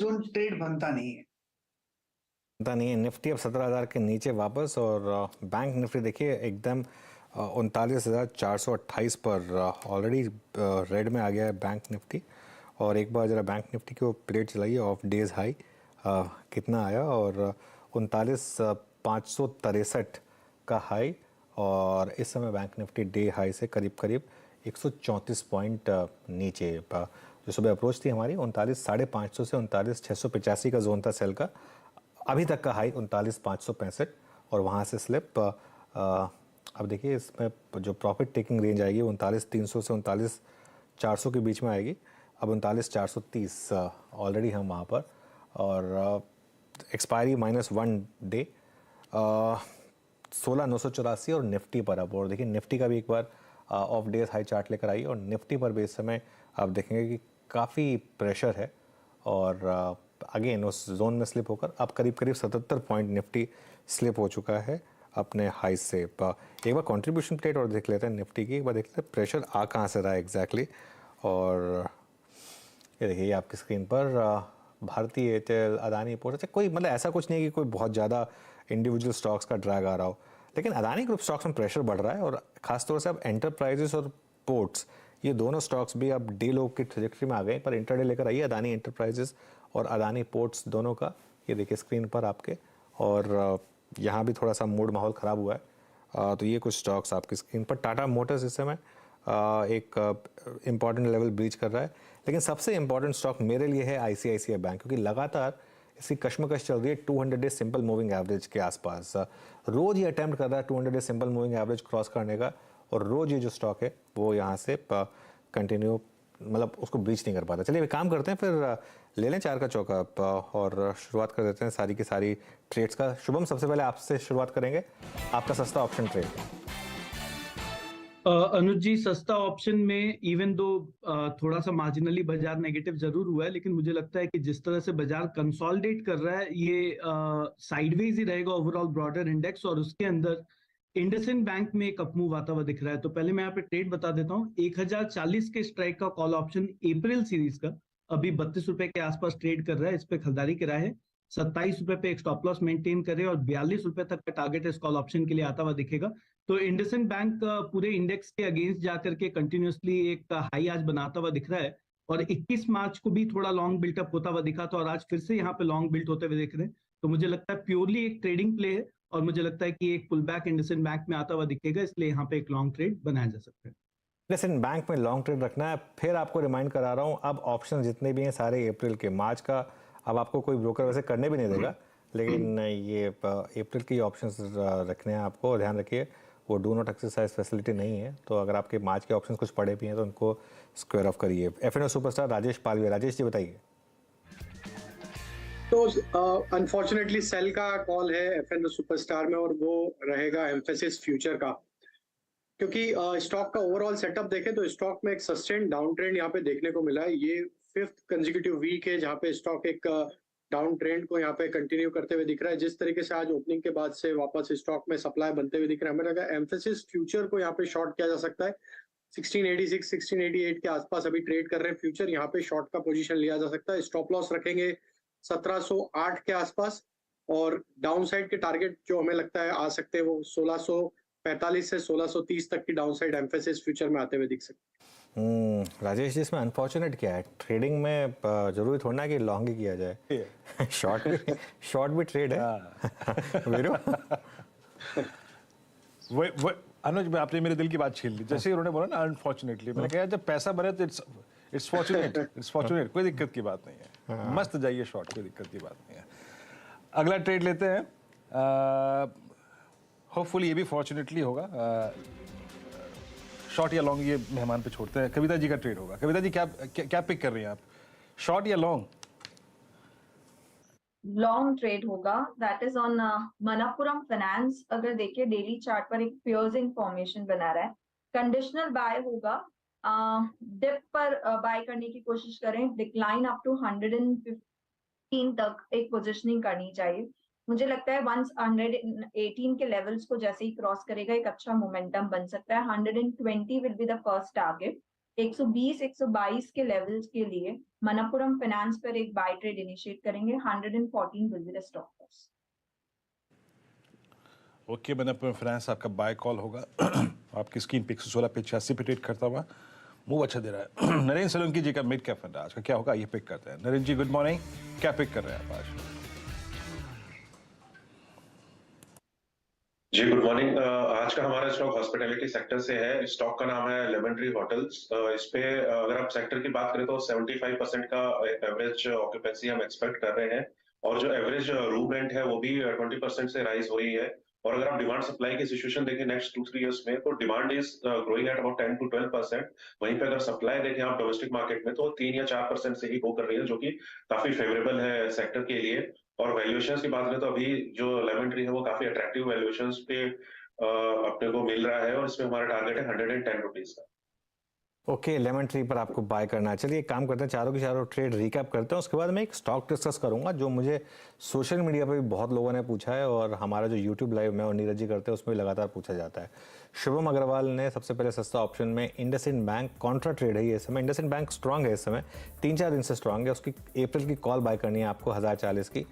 Zone trade बनता नहीं है। पता नहीं है। निफ्टी अब 17,000 के नीचे वापस, और बैंक निफ्टी देखिए एकदम 39,428 पर ऑलरेडी रेड में आ गया है बैंक निफ्टी। और एक बार ज़रा बैंक निफ्टी की वो प्लेट चलाइए ऑफ डेज हाई कितना आया, और 39,563 का हाई, और इस समय बैंक निफ्टी डे हाई से करीब करीब 134 पॉइंट नीचे। जो सुबह अप्रोच थी हमारी 39,550 से 39,685 का जोन था सेल का, अभी तक का हाई 39,565, और वहाँ से स्लिप अब देखिए इसमें जो प्रॉफिट टेकिंग रेंज आएगी 39,300 से 39,400 के बीच में आएगी। अब 39,430 ऑलरेडी हम वहाँ पर, और एक्सपायरी -1 डे 16,984 और निफ्टी पर अब। और देखिए निफ्टी का भी एक बार ऑफ डेज हाई चार्ट लेकर आई, और निफ्टी पर भी इस समय आप देखेंगे कि काफ़ी प्रेशर है, और अगेन उस जोन में स्लिप होकर अब करीब करीब 77 पॉइंट निफ्टी स्लिप हो चुका है अपने हाई से। एक बार कंट्रीब्यूशन प्लेट और देख लेते हैं निफ्टी की, एक बार देख लेते हैं प्रेशर आ कहाँ से रहा है एग्जैक्टली। और ये देखिए आपकी स्क्रीन पर भारतीय एयरटेल, अदानी पोर्ट्स, कोई मतलब ऐसा कुछ नहीं है कि कोई बहुत ज़्यादा इंडिविजुअल स्टॉक्स का ड्रैग आ रहा हो, लेकिन अदानी ग्रुप स्टॉक्स में प्रेशर बढ़ रहा है। और खासतौर से अब एंटरप्राइजेस और पोर्ट्स, ये दोनों स्टॉक्स भी अब डे लो की ट्रेजेक्ट्री में आ गए, पर इंटरडे लेकर आइए अदानी एंटरप्राइजेस और अदानी पोर्ट्स दोनों का। ये देखिए स्क्रीन पर आपके, और यहाँ भी थोड़ा सा मूड माहौल ख़राब हुआ है। तो ये कुछ स्टॉक्स आपकी स्क्रीन पर। टाटा मोटर्स इस समय एक इम्पॉर्टेंट लेवल ब्रीच कर रहा है, लेकिन सबसे इम्पॉर्टेंट स्टॉक मेरे लिए है आईसीआईसीआई बैंक, क्योंकि लगातार इसकी कश्मकश चल रही है 200 डे सिंपल मूविंग एवरेज के आसपास। रोज ये अटेम्प्ट कर रहा है 200 day simple moving average cross करने का, और रोज ये जो स्टॉक है वो यहाँ से कंटिन्यू मतलब उसको ब्रीच नहीं कर पाता। चलिए काम करते हैं, फिर ले लें चार का चौका और शुरुआत कर देते हैं सारी की सारी ट्रेड्स का। शुभम, सबसे पहले आपसे शुरुआत करेंगे, आपका सस्ता ऑप्शन ट्रेड। अनुज जी, सस्ता ऑप्शन में इवन दो थोड़ा सा मार्जिनली बाजार नेगेटिव जरूर हुआ है, लेकिन मुझे लगता है कि जिस तरह से बाजार कंसोलिडेट कर रहा है ये साइडवेज ही रहेगा ओवरऑल ब्रॉडर इंडेक्स, और उसके अंदर इंडसइंड बैंक में एक अपमूव आता हुआ दिख रहा है। तो पहले मैं यहाँ पे ट्रेड बता देता हूँ। 1040 के स्ट्राइक का कॉल ऑप्शन अप्रैल सीरीज का अभी 32 रुपए के आसपास ट्रेड कर रहा है। इस पे खरीदारी की राय है। 27 रुपए पे एक स्टॉप लॉस मेंटेन करे, और 42 रुपए तक का टारगेट इस कॉल ऑप्शन के लिए आता हुआ दिखेगा। तो इंडसइंड बैंक पूरे इंडेक्स के अगेंस्ट जाकर के कंटिन्यूअसली एक हाई आज बनाता हुआ दिख रहा है, और 21 मार्च को भी थोड़ा लॉन्ग बिल्टअप होता हुआ दिखा था, और आज फिर से यहाँ पे लॉन्ग बिल्ट होते हुए दिख रहे हैं। तो मुझे लगता है प्योरली एक ट्रेडिंग प्ले है, और मुझे लगता है कि एक पुल बैक इंडसइंड बैंक में आता हुआ दिखेगा, इसलिए यहाँ पे एक लॉन्ग ट्रेड बनाया जा सकता है। इंडसइंड बैंक में लॉन्ग ट्रेड रखना है। फिर आपको रिमाइंड करा रहा हूँ, अब ऑप्शन जितने भी हैं सारे अप्रैल के, मार्च का अब आपको कोई ब्रोकर वैसे करने भी नहीं देगा, लेकिन ये अप्रैल के ऑप्शंस रखने हैं आपको। और ध्यान रखिए वो डू नॉट एक्सरसाइज फैसिलिटी नहीं है, तो अगर आपके मार्च के ऑप्शंस कुछ पड़े भी हैं तो उनको स्क्वायर ऑफ करिए। एफएनओ सुपरस्टार राजेश पालवे, राजेश जी बताइए। तो अनफॉर्चुनेटली सेल का कॉल है एफएनओ सुपरस्टार में, और वो रहेगा एम्फेसिस फ्यूचर का, क्योंकि स्टॉक का ओवरऑल सेटअप देखें तो स्टॉक में एक सस्टेन डाउन ट्रेंड यहाँ पे देखने को मिला है। ये 5th कंसेक्यूटिव वीक है जहाँ पे स्टॉक एक डाउन ट्रेंड को यहाँ पे कंटिन्यू करते हुए दिख रहा है। जिस तरीके से आज ओपनिंग के बाद से वापस स्टॉक में सप्लाई बनते हुए दिख रहा है, हमें लगा एम्फेसिस फ्यूचर को यहाँ पे शॉर्ट किया जा सकता है। 1686 1688 के आसपास अभी ट्रेड कर रहे हैं फ्यूचर, यहाँ पे शॉर्ट का पोजीशन लिया जा सकता है। स्टॉप लॉस रखेंगे 1708 के आसपास, और डाउन साइड के टारगेट जो हमें लगता है आ सकते हैं वो 1645 से 1630 तक की डाउन साइड एम्फेसिस फ्यूचर में आते हुए दिख सकते हैं। राजेश जी, इसमें अनफॉर्चुनेट क्या है, ट्रेडिंग में जरूरी थोड़ा ना कि लॉन्ग ही किया जाए, शॉर्ट भी ट्रेड है। वीरू वो अनुज, आपने मेरे दिल की बात छीन ली। जैसे उन्होंने बोला ना अनफॉर्चुनेटली, मैंने कहा जब पैसा बने तो इट्स फॉर्चुनेट, कोई दिक्कत की बात नहीं है, मस्त जाइए शॉर्ट, कोई दिक्कत की बात नहीं है। अगला ट्रेड लेते हैं, होपफुली ये भी फॉर्चुनेटली होगा। शॉर्ट या लॉन्ग ये मेहमान पे छोड़ते हैं। कविता जी का ट्रेड होगा। कविता जी क्या पिक कर रही हैं आप, शॉर्ट या लॉन्ग? लॉन्ग ट्रेड होगा, that is on Manappuram finance. अगर देखिए डेली चार्ट पर एक पियर्सिंग फॉर्मेशन बना रहा है, कंडीशनल बाय होगा। डिप पर बाय करने की कोशिश करें, डिक्लाइन अप टू 115 तक एक पोजिशनिंग करनी चाहिए। मुझे लगता है 118 के लेवल्स को जैसे ही क्रॉस करेगा एक अच्छा मोमेंटम बन सकता है। 120 will be the first target. 120 122 के लेवल्स के लिए मनप्पुरम फाइनेंस पर एक बाय ट्रेड इनिशिएट करेंगे. 114 will be the stop loss. Okay, Manappuram finance आपका बाय कॉल होगा. आपकी स्क्रीन पे 116 पे 86 पे ट्रेड करता हुआ मूव अच्छा दे रहा है. नरेंद्र सोलंकी जी का मिड कैप फंड आज का क्या होगा ये पिक करते हैं. नरेंद्र जी गुड मॉर्निंग, क्या पिक कर रहे हैं आप आज? जी गुड मॉर्निंग. आज का हमारा स्टॉक हॉस्पिटैलिटी सेक्टर से है. स्टॉक का नाम है लेमन ट्री होटल्स. इस पे अगर आप सेक्टर की बात करें तो 75% का एवरेज ऑक्यूपेंसी हम एक्सपेक्ट कर रहे हैं और जो एवरेज रूम रेंट है वो भी 20% से राइज हो रही है. और अगर आप डिमांड सप्लाई की सिचुएशन देखें नेक्स्ट 2-3 इयर्स में तो demand is growing at about 10 to 12%. वहीं पे अगर सप्लाई देखें आप डोमेस्टिक मार्केट में तो 3 या 4% से ही ग्रो कर रही है, जो कि काफी फेवरेबल है सेक्टर के लिए. और वैल्यूएशंस की बात करें तो अभी जो लेमन ट्री है वो काफी अट्रैक्टिव वैल्यूएशंस पे अपने को मिल रहा है और इसमें हमारा टारगेट है 110 रुपीज का. ओके, लेमन ट्री पर आपको बाय करना है. चलिए एक काम करते हैं, चारों की चारों ट्रेड रिकैप करते हैं. उसके बाद मैं एक स्टॉक डिस्कस करूंगा जो मुझे सोशल मीडिया पे भी बहुत लोगों ने पूछा है और हमारा जो यूट्यूब लाइव में और नीरज जी करते हैं उसमें भी लगातार पूछा जाता है. शुभम अग्रवाल ने सबसे पहले सस्ता ऑप्शन में इंडसइंड बैंक कॉन्ट्रा ट्रेड है ये इस समय. इंडसइंड बैंक स्ट्रांग है इस समय, 3-4 दिन से स्ट्रांग है. उसकी अप्रैल की कॉल बाय करनी है आपको 1040 की.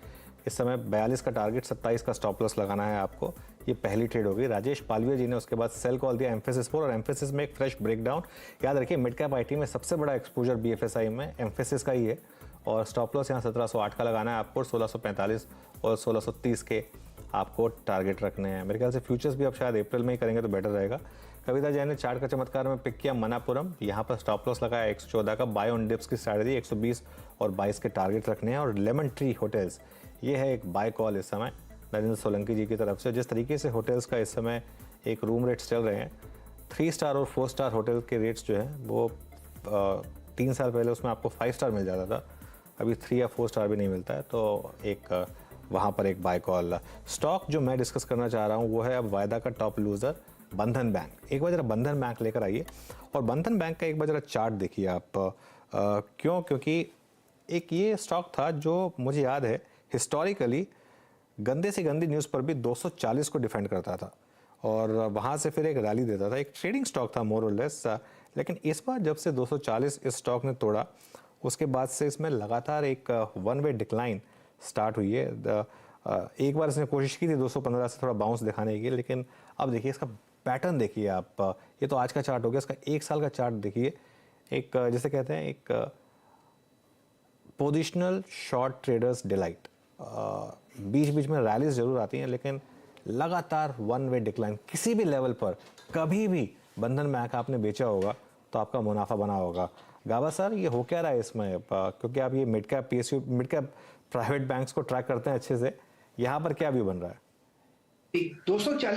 इस समय 42 का टारगेट, 27 का स्टॉप लॉस लगाना है आपको. ये पहली ट्रेड होगी. राजेश पालविया जी ने उसके बाद सेल कॉल दिया एम्फेसिस पर और एम्फेसिस में एक फ्रेश ब्रेकडाउन. याद रखिए मिड कैप आईटी में सबसे बड़ा एक्सपोजर बीएफएसआई में एम्फेसिस का ही है और स्टॉप लॉस यहाँ 1708 का लगाना है आपको. 1645 और 1630 के आपको टारगेट रखने हैं. मेरे ख्याल से फ्यूचर्स भी अब शायद अप्रैल में ही करेंगे तो बेटर रहेगा. कविता जैन ने चार्ट का चमत्कार में पिक किया मनापुरम. यहाँ पर स्टॉप लॉस लगाया 114 का. बाय ऑन डिप्स की स्ट्रैटेजी 120 और 22 के टारगेट रखने हैं. और लेमन ट्री होटल्स ये है एक बाय कॉल इस समय नरेंद्र सोलंकी जी की तरफ से. जिस तरीके से होटल्स का इस समय एक रूम रेट्स चल रहे हैं, 3 स्टार और 4 स्टार होटल के रेट्स जो हैं वो 3 साल पहले उसमें आपको 5 स्टार मिल जाता था, अभी 3 या 4 स्टार भी नहीं मिलता है. तो एक वहाँ पर एक बाय कॉल. स्टॉक जो मैं डिस्कस करना चाह रहा हूँ वो है अब वायदा का टॉप लूजर बंधन बैंक. एक बार जरा बंधन बैंक लेकर आइए और बंधन बैंक का एक बार जरा चार्ट देखिए आप. क्योंकि एक ये स्टॉक था जो मुझे याद है हिस्टोरिकली गंदे से गंदी न्यूज़ पर भी 240 को डिफेंड करता था और वहाँ से फिर एक रैली देता था. एक ट्रेडिंग स्टॉक था मोर और लेस. लेकिन इस बार जब से 240 इस स्टॉक ने तोड़ा उसके बाद से इसमें लगातार एक वन वे डिक्लाइन स्टार्ट हुई है. एक बार इसने कोशिश की थी 215 से थोड़ा बाउंस दिखाने की, लेकिन अब देखिए इसका पैटर्न देखिए आप. ये तो आज का चार्ट हो गया, इसका 1 साल का चार्ट देखिए. एक जैसे कहते हैं एक पोजिशनल शॉर्ट ट्रेडर्स डिलाइट. बीच बीच में रैलीज जरूर आती हैं लेकिन लगातार वन वे डिक्लाइन. किसी भी लेवल पर कभी भी बंधन बैंक आपने बेचा होगा तो आपका मुनाफा बना होगा. गाबा सर ये हो क्या रहा है इसमें, क्योंकि आप ये mid cap PSU mid cap private banks को ट्रैक करते हैं अच्छे से, यहाँ पर क्या व्यू बन रहा है? 240